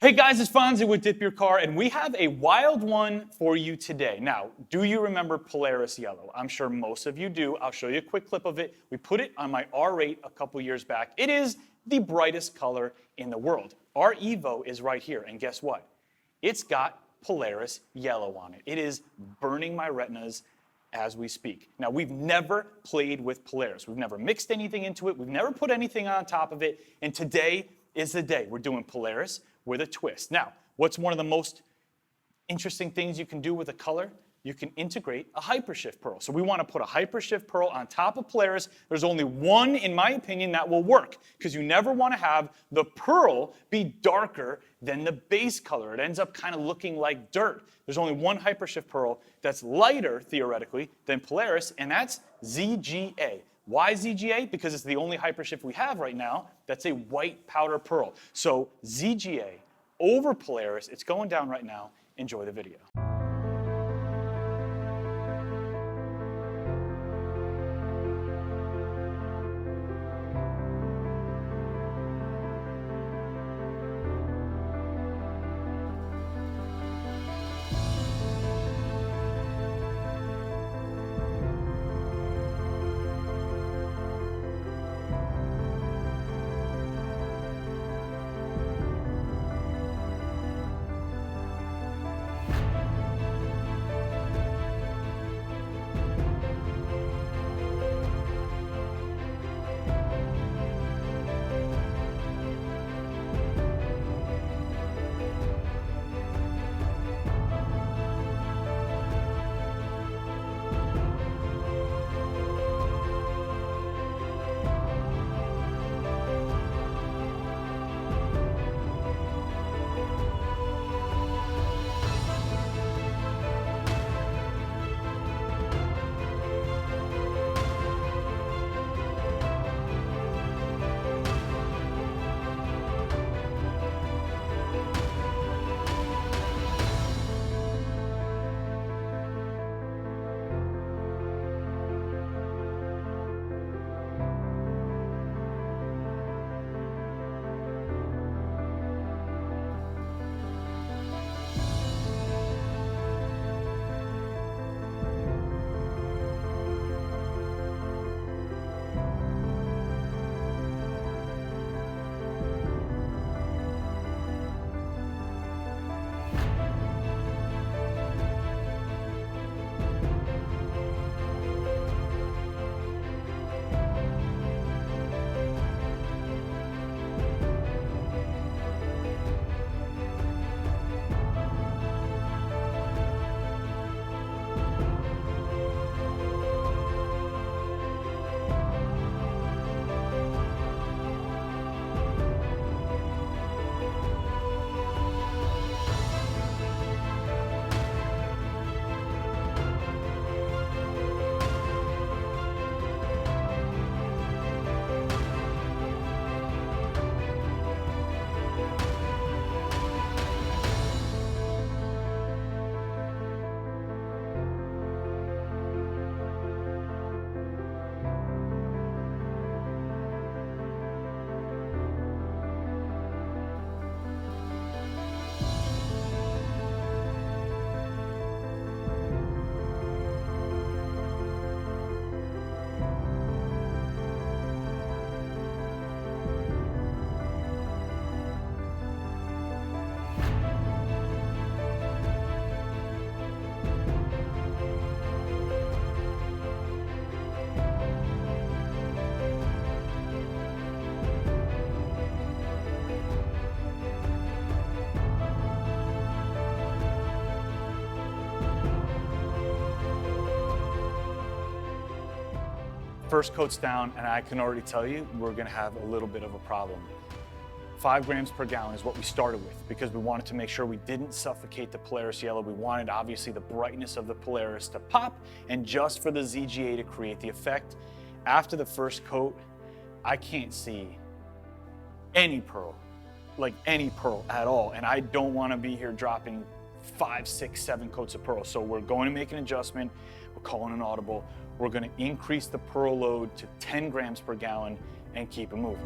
Hey guys, it's Fonzie with Dip Your Car, and we have a wild one for you today. Now, do you remember Polaris Yellow? I'm sure most of you do. I'll show you a quick clip of it. We put it on my R8 a couple years back. It is the brightest color in the world. Our Evo is right here, and guess what? It's got Polaris Yellow on it. It is burning my retinas as we speak. Now, we've never played with Polaris. We've never mixed anything into it. We've never put anything on top of it, and today is the day. We're doing Polaris with a twist. Now, what's one of the most interesting things you can do with a color? You can integrate a HyperShift pearl. So we want to put a HyperShift pearl on top of Polaris. There's only one, in my opinion, that will work, because you never want to have the pearl be darker than the base color. It ends up kind of looking like dirt. There's only one HyperShift pearl that's lighter, theoretically, than Polaris, and that's ZGA. Why ZGA? Because it's the only HyperShift we have right now that's a white powder pearl. So ZGA over Polaris, it's going down right now. Enjoy the video. First coat's down, and I can already tell you we're going to have a little bit of a problem. 5 grams per gallon is what we started with, because we wanted to make sure we didn't suffocate the Polaris Yellow. We wanted, obviously, the brightness of the Polaris to pop, and just for the ZGA to create the effect. After the first coat, I can't see any pearl, like any pearl at all, and I don't want to be here dropping 5, 6, 7 coats of pearl. So we're going to make an adjustment. We're calling an audible. We're going to increase the pearl load to 10 grams per gallon and keep it moving.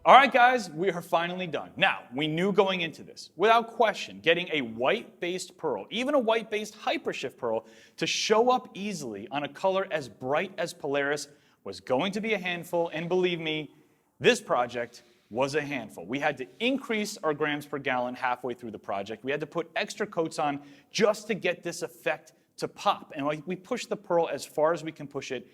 All right, guys, we are finally done. Now, we knew going into this, without question, getting a white-based pearl, even a white-based HyperShift pearl, to show up easily on a color as bright as Polaris was going to be a handful, and believe me, this project was a handful. We had to increase our grams per gallon halfway through the project. We had to put extra coats on just to get this effect to pop, and we pushed the pearl as far as we can push it,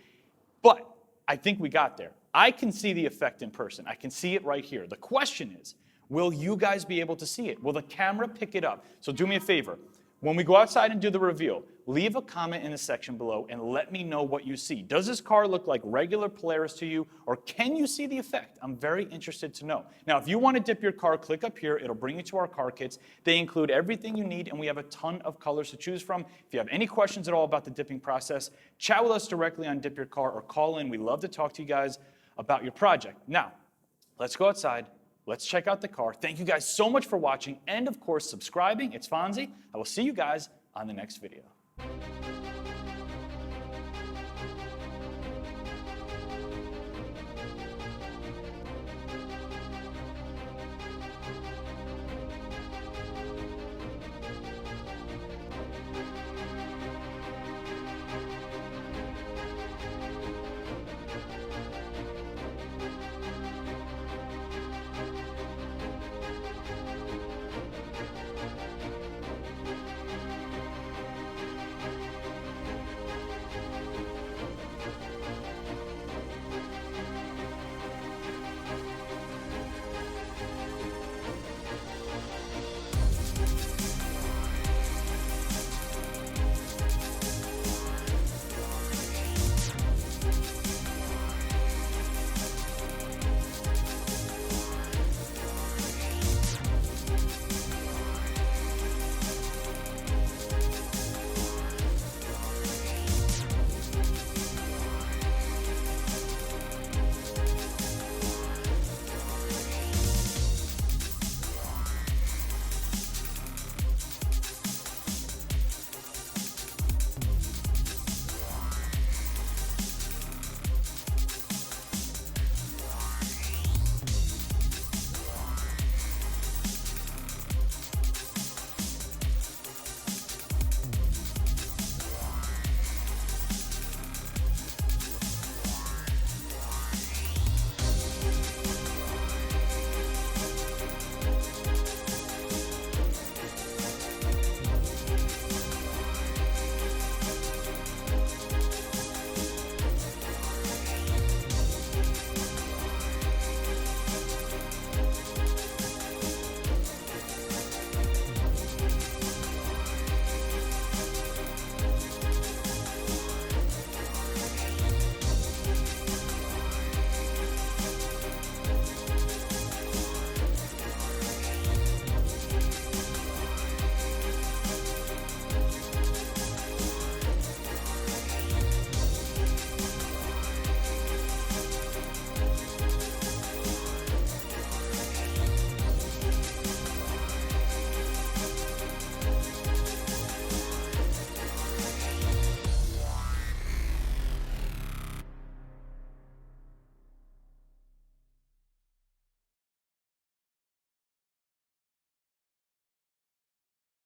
but I think we got there. I can see the effect in person. I can see it right here. The question is, will you guys be able to see it? Will the camera pick it up? So do me a favor. When we go outside and do the reveal, leave a comment in the section below and let me know what you see. Does this car look like regular Polaris to you, or can you see the effect? I'm very interested to know. Now, if you want to dip your car, click up here. It'll bring you to our car kits. They include everything you need, and we have a ton of colors to choose from. If you have any questions at all about the dipping process, chat with us directly on Dip Your Car or call in. We love to talk to you guys about your project. Now, let's go outside. Let's check out the car. Thank you guys so much for watching and, of course, subscribing. It's Fonzie. I will see you guys on the next video.